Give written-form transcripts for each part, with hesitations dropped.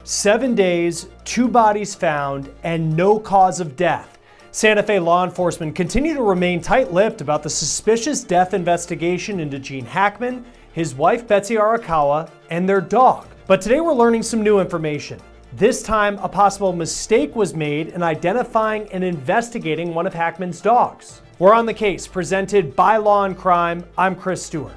7 days, 2 bodies found, and no cause of death. Santa Fe law enforcement continue to remain tight-lipped about the suspicious death investigation into Gene Hackman, his wife Betsy Arakawa, and their dog. But today we're learning some new information. This time, a possible mistake was made in identifying and investigating one of Hackman's dogs. We're on the case, presented by Law&Crime. I'm Chris Stewart.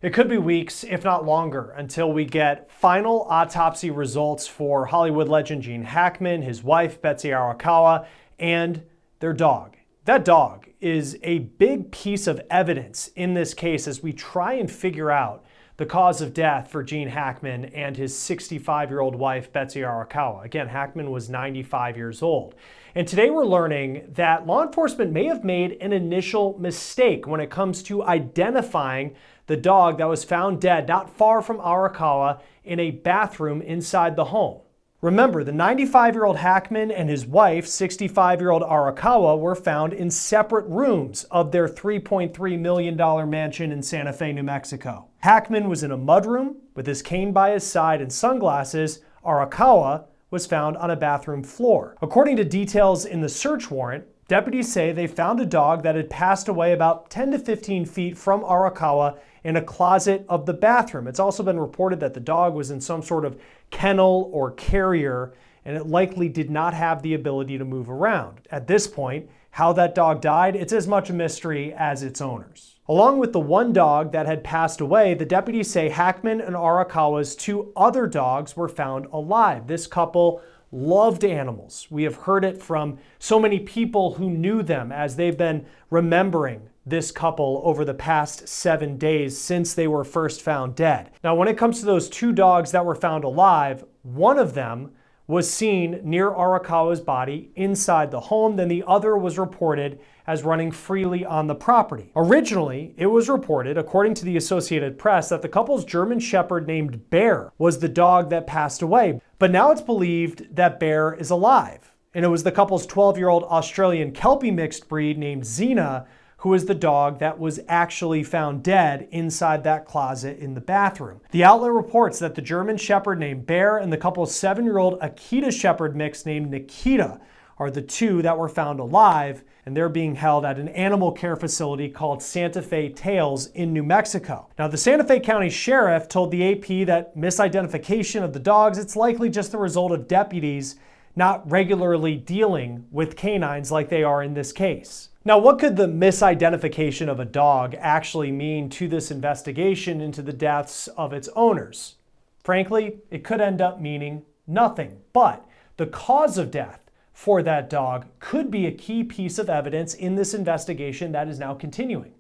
It could be weeks, if not longer, until we get final autopsy results for Hollywood legend Gene Hackman, his wife Betsy Arakawa, and their dog. That dog is a big piece of evidence in this case as we try and figure out the cause of death for Gene Hackman and his 65-year-old wife Betsy Arakawa. Again, Hackman was 95 years old. And today we're learning that law enforcement may have made an initial mistake when it comes to identifying the dog that was found dead not far from Arakawa in a bathroom inside the home. Remember, the 95-year-old Hackman and his wife, 65-year-old Arakawa, were found in separate rooms of their $3.3 million mansion in Santa Fe, New Mexico. Hackman was in a mudroom with his cane by his side and sunglasses. Arakawa was found on a bathroom floor. According to details in the search warrant, deputies say they found a dog that had passed away about 10 to 15 feet from Arakawa in a closet of the bathroom. It's also been reported that the dog was in some sort of kennel or carrier, and it likely did not have the ability to move around. At this point, how that dog died, it's as much a mystery as its owners. Along with the one dog that had passed away, the deputies say Hackman and Arakawa's 2 other dogs were found alive. This couple loved animals. We have heard it from so many people who knew them as they've been remembering this couple over the past 7 days since they were first found dead. Now, when it comes to those 2 dogs that were found alive, one of them was seen near Arakawa's body inside the home, then the other was reported as running freely on the property. Originally, it was reported, according to the Associated Press, that the couple's German Shepherd named Bear was the dog that passed away. But now it's believed that Bear is alive. And it was the couple's 12-year-old Australian Kelpie mixed breed named Xena who is the dog that was actually found dead inside that closet in the bathroom. The outlet reports that the German Shepherd named Bear and the couple's 7-year-old Akita Shepherd mix named Nikita are the 2 that were found alive, and they're being held at an animal care facility called Santa Fe Tails in New Mexico. Now, the Santa Fe County Sheriff told the AP that misidentification of the dogs, it's likely just the result of deputies not regularly dealing with canines like they are in this case. Now, what could the misidentification of a dog actually mean to this investigation into the deaths of its owners? Frankly, it could end up meaning nothing. But the cause of death for that dog could be a key piece of evidence in this investigation that is now continuing.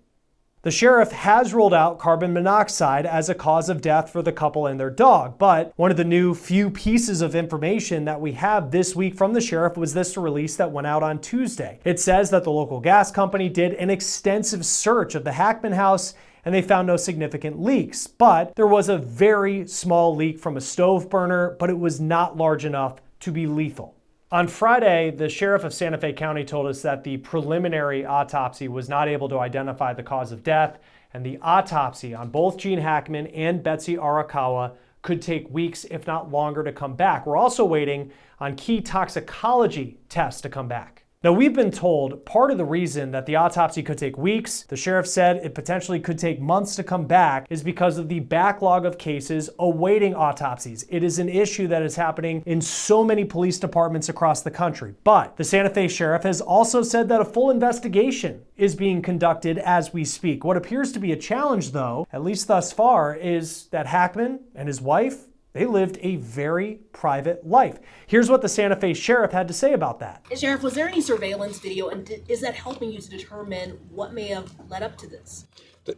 The sheriff has ruled out carbon monoxide as a cause of death for the couple and their dog, but one of the new few pieces of information that we have this week from the sheriff was this release that went out on Tuesday. It says that the local gas company did an extensive search of the Hackman house and they found no significant leaks, but there was a very small leak from a stove burner, but it was not large enough to be lethal. On Friday, the sheriff of Santa Fe County told us that the preliminary autopsy was not able to identify the cause of death, and the autopsy on both Gene Hackman and Betsy Arakawa could take weeks, if not longer, to come back. We're also waiting on key toxicology tests to come back. Now, we've been told part of the reason that the autopsy could take weeks, the sheriff said it potentially could take months to come back, is because of the backlog of cases awaiting autopsies. It is an issue that is happening in so many police departments across the country. But the Santa Fe sheriff has also said that a full investigation is being conducted as we speak. What appears to be a challenge, though, at least thus far, is that Hackman and his wife, they lived a very private life. Here's what the Santa Fe sheriff had to say about that. Sheriff, was there any surveillance video, and is that helping you to determine what may have led up to this?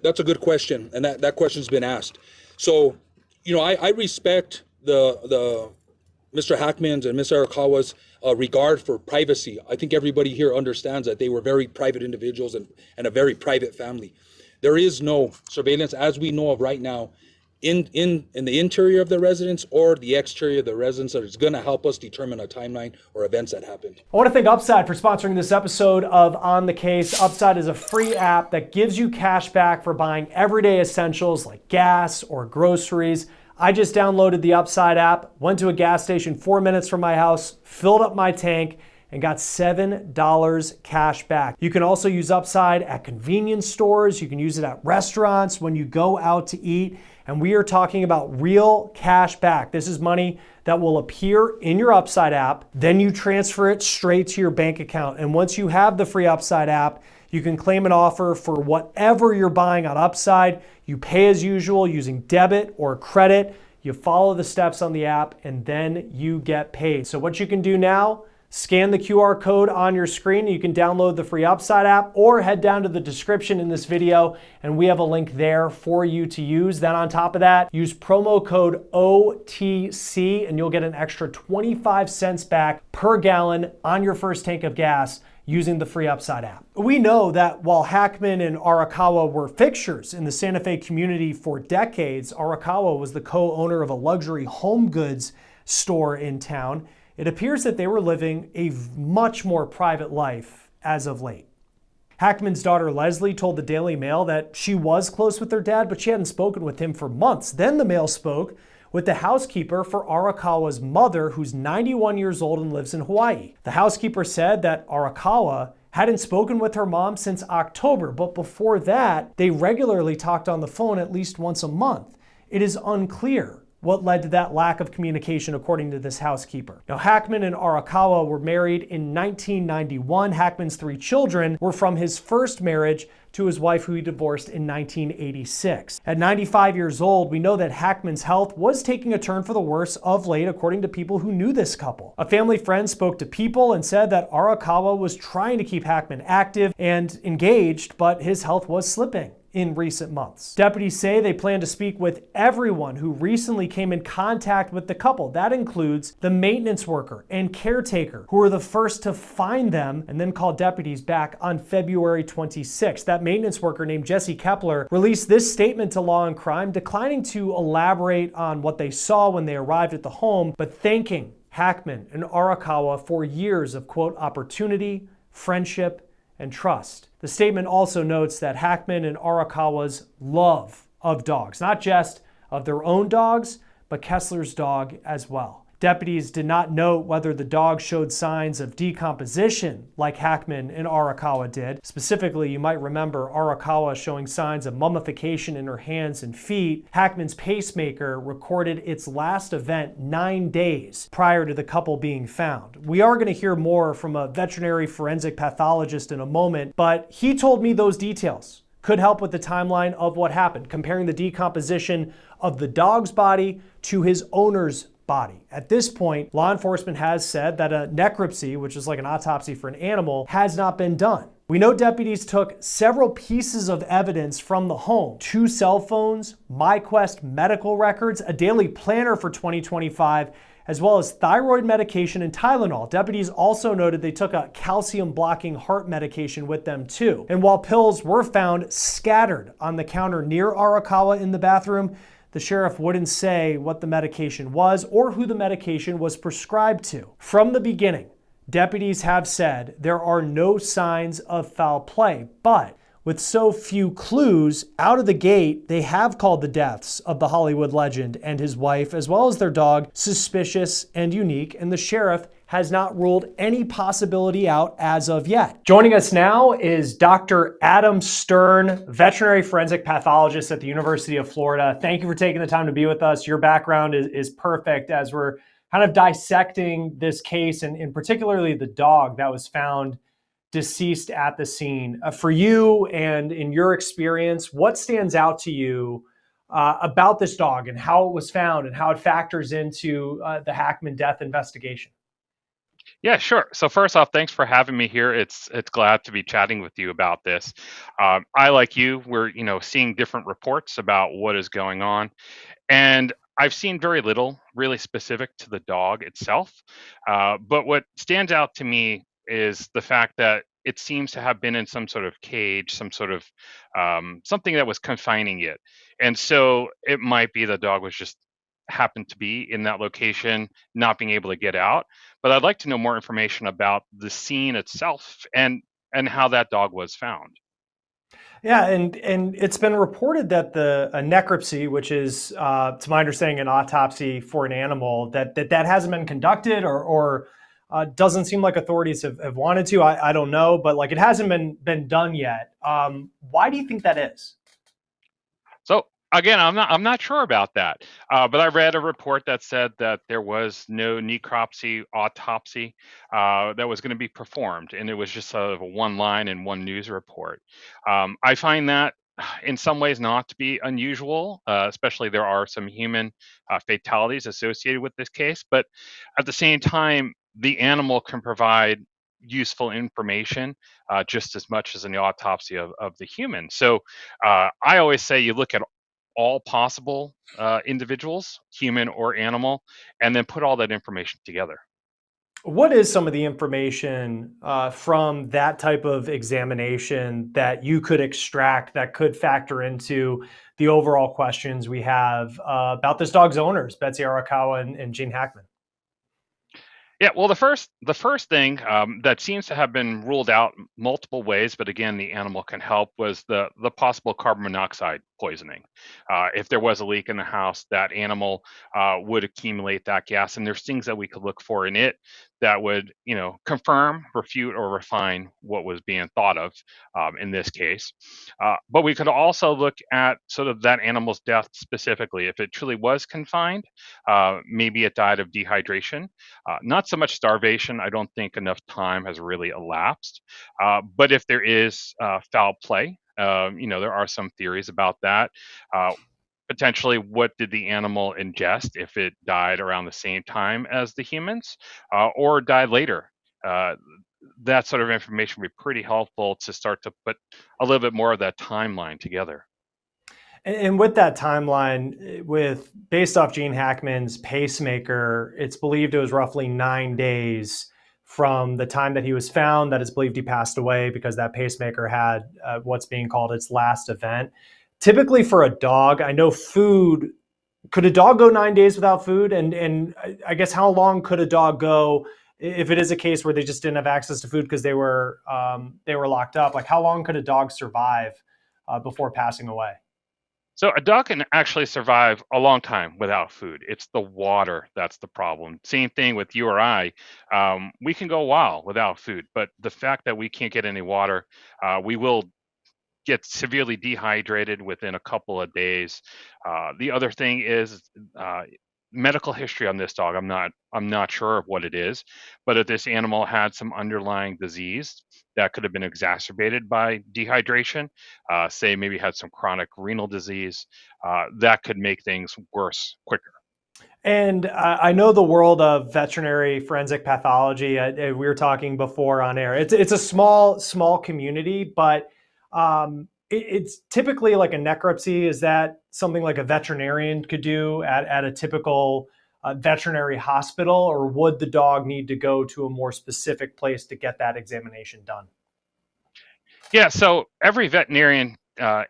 That's a good question, and that question's been asked. So, I respect the Mr. Hackman's and Ms. Arakawa's regard for privacy. I think everybody here understands that they were very private individuals and a very private family. There is no surveillance, as we know of right now, in the interior of the residence or the exterior of the residence that is going to help us determine a timeline or events that happened. I want to thank Upside for sponsoring this episode of On the Case. Upside is a free app that gives you cash back for buying everyday essentials like gas or groceries. I just downloaded the Upside app, went to a gas station 4 minutes from my house, filled up my tank, and got $7 cash back. You can also use Upside at convenience stores. You can use it at restaurants when you go out to eat. And we are talking about real cash back. This is money that will appear in your Upside app. Then you transfer it straight to your bank account. And once you have the free Upside app, you can claim an offer for whatever you're buying on Upside. You pay as usual using debit or credit. You follow the steps on the app and then you get paid. So what you can do now, scan the QR code on your screen. You can download the free Upside app or head down to the description in this video and we have a link there for you to use. Then on top of that, use promo code OTC and you'll get an extra 25 cents back per gallon on your first tank of gas using the free Upside app. We know that while Hackman and Arakawa were fixtures in the Santa Fe community for decades, Arakawa was the co-owner of a luxury home goods store in town. It appears that they were living a much more private life as of late. Hackman's daughter Leslie told the Daily Mail that she was close with their dad, but she hadn't spoken with him for months. Then the Mail spoke with the housekeeper for Arakawa's mother, who's 91 years old and lives in Hawaii. The housekeeper said that Arakawa hadn't spoken with her mom since October, but before that, they regularly talked on the phone at least once a month. It is unclear what led to that lack of communication, according to this housekeeper. Now, Hackman and Arakawa were married in 1991. Hackman's 3 children were from his first marriage to his wife, who he divorced in 1986. At 95 years old, we know that Hackman's health was taking a turn for the worse of late, according to people who knew this couple. A family friend spoke to People and said that Arakawa was trying to keep Hackman active and engaged, but his health was slipping in recent months. Deputies say they plan to speak with everyone who recently came in contact with the couple. That includes the maintenance worker and caretaker, who were the first to find them and then call deputies back on February 26th. That maintenance worker named Jesse Kepler released this statement to Law&Crime, declining to elaborate on what they saw when they arrived at the home, but thanking Hackman and Arakawa for years of, quote, opportunity, friendship, and trust. The statement also notes that Hackman and Arakawa's love of dogs, not just of their own dogs, but Kessler's dog as well. Deputies did not note whether the dog showed signs of decomposition like Hackman and Arakawa did. Specifically, you might remember Arakawa showing signs of mummification in her hands and feet. Hackman's pacemaker recorded its last event 9 days prior to the couple being found. We are going to hear more from a veterinary forensic pathologist in a moment, but he told me those details could help with the timeline of what happened, comparing the decomposition of the dog's body to his owner's body. At this point, law enforcement has said that a necropsy, which is like an autopsy for an animal, has not been done. We know deputies took several pieces of evidence from the home: 2 cell phones, MyQuest medical records, a daily planner for 2025, as well as thyroid medication and Tylenol. Deputies also noted they took a calcium-blocking heart medication with them too. And while pills were found scattered on the counter near Arakawa in the bathroom, the sheriff wouldn't say what the medication was or who the medication was prescribed to. From the beginning, deputies have said there are no signs of foul play, but with so few clues out of the gate, they have called the deaths of the Hollywood legend and his wife, as well as their dog, suspicious and unique, and the sheriff has not ruled any possibility out as of yet. Joining us now is Dr. Adam Stern, veterinary forensic pathologist at the University of Florida. Thank you for taking the time to be with us. Your background is perfect as we're kind of dissecting this case, and particularly the dog that was found deceased at the scene. For you and in your experience, what stands out to you about this dog and how it was found and how it factors into the Hackman death investigation? Yeah, sure. So first off, thanks for having me here. It's glad to be chatting with you about this. I, like you, we're seeing different reports about what is going on, and I've seen very little really specific to the dog itself. But what stands out to me is the fact that it seems to have been in some sort of cage, some sort of something that was confining it. And so it might be the dog was just happened to be in that location, not being able to get out. But I'd like to know more information about the scene itself and how that dog was found. Yeah, and it's been reported that a necropsy, which is, to my understanding, an autopsy for an animal, that hasn't been conducted, or doesn't seem like authorities have wanted to. I don't know, but like it hasn't been done yet. Why do you think that is? So again, I'm not sure about that, but I read a report that said that there was no necropsy autopsy that was going to be performed, and it was just sort of a one line in one news report. I find that in some ways not to be unusual, especially there are some human fatalities associated with this case, but at the same time, the animal can provide useful information just as much as an autopsy of the human. So I always say you look at all possible individuals, human or animal, and then put all that information together. What is some of the information from that type of examination that you could extract that could factor into the overall questions we have about this dog's owners, Betsy Arakawa and Gene Hackman? Yeah, well, the first thing that seems to have been ruled out multiple ways, but again, the animal can help, was the possible carbon monoxide poisoning. If there was a leak in the house, that animal would accumulate that gas, and there's things that we could look for in it that would, confirm, refute, or refine what was being thought of in this case. But we could also look at sort of that animal's death specifically. If it truly was confined, maybe it died of dehydration, not so much starvation. I don't think enough time has really elapsed. But if there is foul play, there are some theories about that. Uh, Potentially, what did the animal ingest if it died around the same time as the humans, or died later? Uh, that sort of information would be pretty helpful to start to put a little bit more of that timeline together. And with that timeline, with based off Gene Hackman's pacemaker, it's believed it was roughly 9 days from the time that he was found that it's believed he passed away because that pacemaker had what's being called its last event. Typically, for a dog, I know food. Could a dog go 9 days without food? And I guess how long could a dog go if it is a case where they just didn't have access to food because they were locked up? Like how long could a dog survive before passing away? So a dog can actually survive a long time without food. It's the water that's the problem. Same thing with you or I. We can go a while without food, but the fact that we can't get any water, we will get severely dehydrated within a couple of days. The other thing is medical history on this dog. I'm not sure of what it is, but if this animal had some underlying disease that could have been exacerbated by dehydration, say maybe had some chronic renal disease, that could make things worse quicker. And I know the world of veterinary forensic pathology. We were talking before on air. It's a small community, but it's typically like a necropsy. Is that something like a veterinarian could do at a typical veterinary hospital, or would the dog need to go to a more specific place to get that examination done? Yeah, so every veterinarian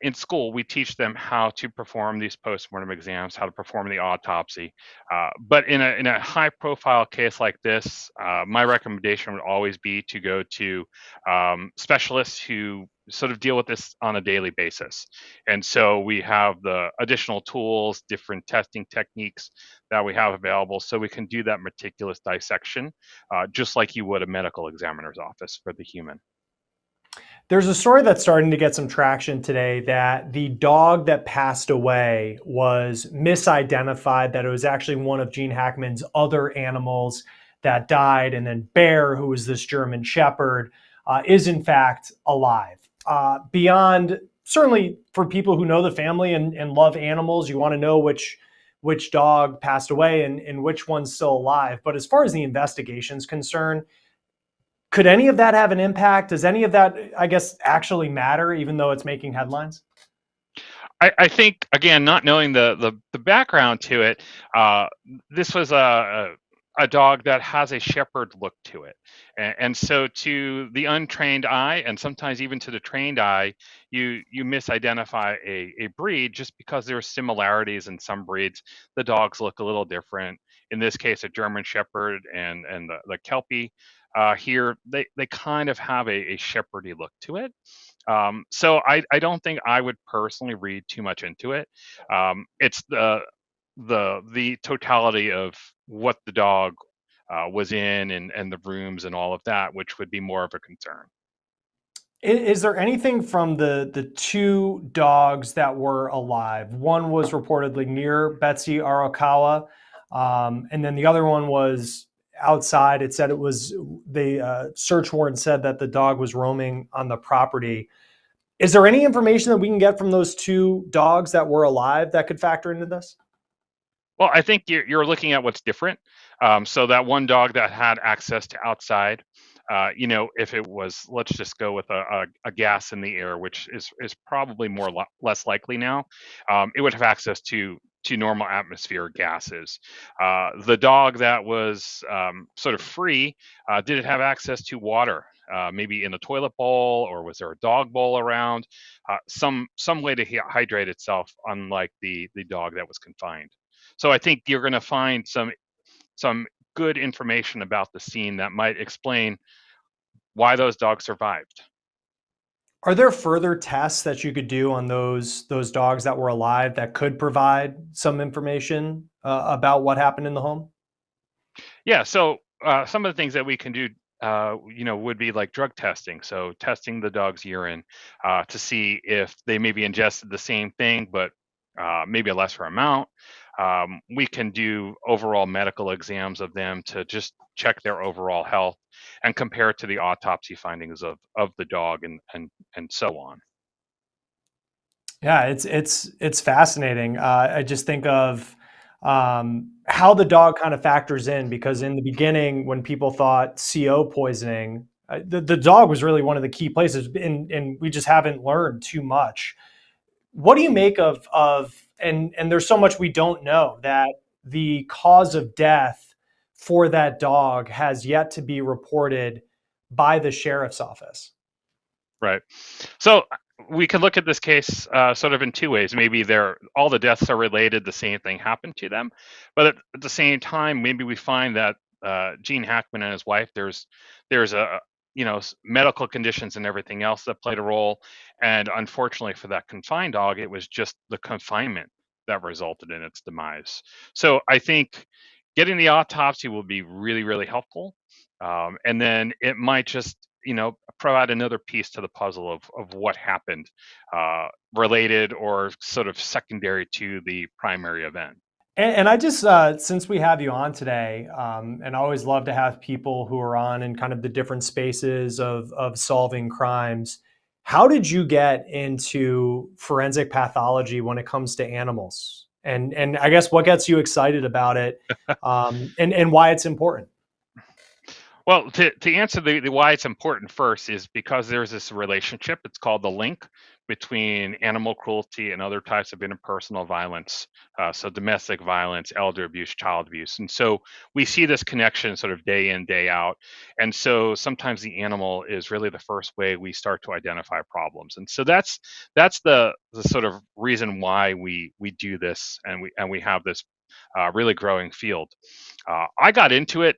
in school, we teach them how to perform these postmortem exams, how to perform the autopsy. But in a high profile case like this, my recommendation would always be to go to specialists who sort of deal with this on a daily basis. And so we have the additional tools, different testing techniques that we have available, so we can do that meticulous dissection, just like you would a medical examiner's office for the human. There's a story that's starting to get some traction today that the dog that passed away was misidentified, that it was actually one of Gene Hackman's other animals that died. And then Bear, who was this German Shepherd, is in fact alive. Beyond, certainly for people who know the family and love animals, you want to know which dog passed away and which one's still alive. But as far as the investigation is concerned, could any of that have an impact? Does any of that, I guess, actually matter, even though it's making headlines? I think again, not knowing the background to it, this was a dog that has a shepherd look to it. And so to the untrained eye, and sometimes even to the trained eye, you misidentify a breed just because there are similarities in some breeds. The dogs look a little different. In this case, a German Shepherd and the Kelpie here, they kind of have a shepherdy look to it. So I don't think I would personally read too much into it. It's the totality of what the dog was in and the rooms and all of that, which would be more of a concern. Is there anything from the two dogs that were alive? One was reportedly near Betsy Arakawa, and then the other one was outside. It said it was the search warrant said that the dog was roaming on the property. Is there any information that we can get from those two dogs that were alive that could factor into this? Well, I think you're looking at what's different. So that one dog that had access to outside, if it was, let's just go with a gas in the air, which is probably less likely now, it would have access to normal atmosphere gases. The dog that was sort of free, did it have access to water? Maybe in a toilet bowl, or was there a dog bowl around? Some way to hydrate itself, unlike the dog that was confined. So I think you're going to find some good information about the scene that might explain why those dogs survived. Are there further tests that you could do on those dogs that were alive that could provide some information about what happened in the home? Yeah, so some of the things that we can do, would be like drug testing. So testing the dog's urine to see if they maybe ingested the same thing, but maybe a lesser amount. We can do overall medical exams of them to just check their overall health and compare it to the autopsy findings of the dog and so on. Yeah, it's fascinating. I just think of how the dog kind of factors in because in the beginning, when people thought CO poisoning, the dog was really one of the key places, and we just haven't learned too much. What do you make of and there's so much we don't know that the cause of death for that dog has yet to be reported by the sheriff's office? Right. So we can look at this case sort of in two ways. Maybe all the deaths are related, the same thing happened to them, but at the same time, maybe we find that Gene Hackman and his wife, there's a medical conditions and everything else that played a role, and unfortunately for that confined dog, it was just the confinement that resulted in its demise. So I think getting the autopsy will be really, really helpful, and then it might just provide another piece to the puzzle of what happened, related or sort of secondary to the primary event. And I just, since we have you on today, and I always love to have people who are on in kind of the different spaces of solving crimes. How did you get into forensic pathology when it comes to animals? And I guess what gets you excited about it, and why it's important? Well, to answer the why it's important first is because there's this relationship. It's called the link between animal cruelty and other types of interpersonal violence. So domestic violence, elder abuse, child abuse, and so we see this connection sort of day in, day out. And so sometimes the animal is really the first way we start to identify problems. And so that's the sort of reason why we do this and we have this really growing field. I got into it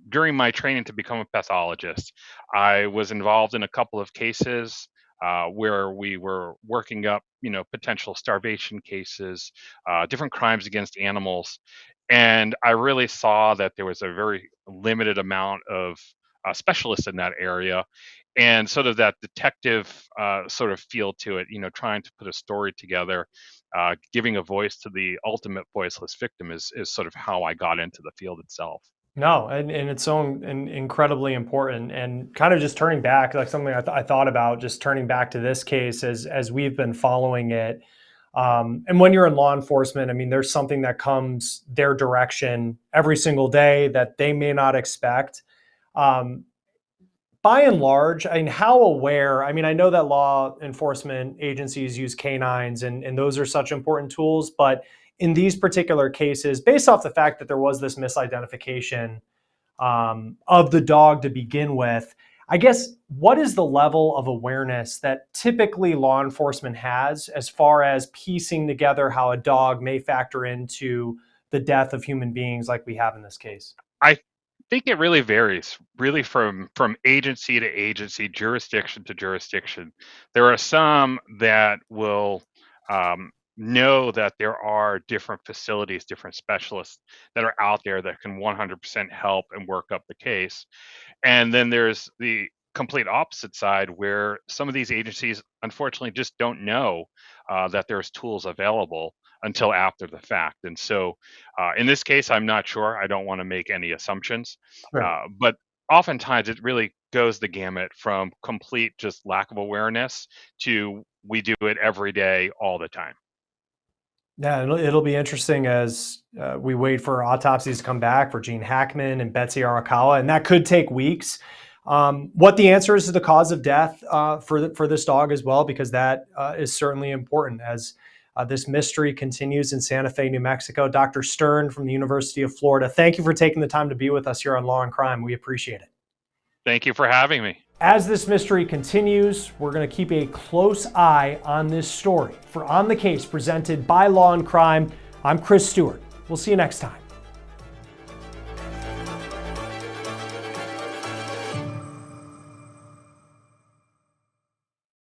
during my training to become a pathologist. I was involved in a couple of cases where we were working up, potential starvation cases, different crimes against animals, and I really saw that there was a very limited amount of specialists in that area, and sort of that detective sort of feel to it. Trying to put a story together, giving a voice to the ultimate voiceless victim is sort of how I got into the field itself. No, and it's so incredibly important. And kind of just turning back, like something I thought about, just turning back to this case as we've been following it. And when you're in law enforcement, I mean, there's something that comes their direction every single day that they may not expect. Um, by and large, I mean, how aware, I mean, I know that law enforcement agencies use canines and those are such important tools, but in these particular cases, based off the fact that there was this misidentification of the dog to begin with, I guess, what is the level of awareness that typically law enforcement has as far as piecing together how a dog may factor into the death of human beings like we have in this case? I think it really varies, really from agency to agency, jurisdiction to jurisdiction. There are some that will know that there are different facilities, different specialists that are out there that can 100% help and work up the case. And then there's the complete opposite side where some of these agencies unfortunately just don't know that there's tools available until after the fact. And so in this case, I'm not sure. I don't want to make any assumptions. Right. But oftentimes it really goes the gamut from complete just lack of awareness to we do it every day, all the time. Yeah, it'll be interesting as we wait for autopsies to come back for Gene Hackman and Betsy Arakawa, and that could take weeks. What the answer is to the cause of death for this dog as well, because that is certainly important as this mystery continues in Santa Fe, New Mexico. Dr. Stern from the University of Florida, thank you for taking the time to be with us here on Law and Crime. We appreciate it. Thank you for having me. As this mystery continues, we're going to keep a close eye on this story. For On the Case, presented by Law and Crime, I'm Chris Stewart. We'll see you next time.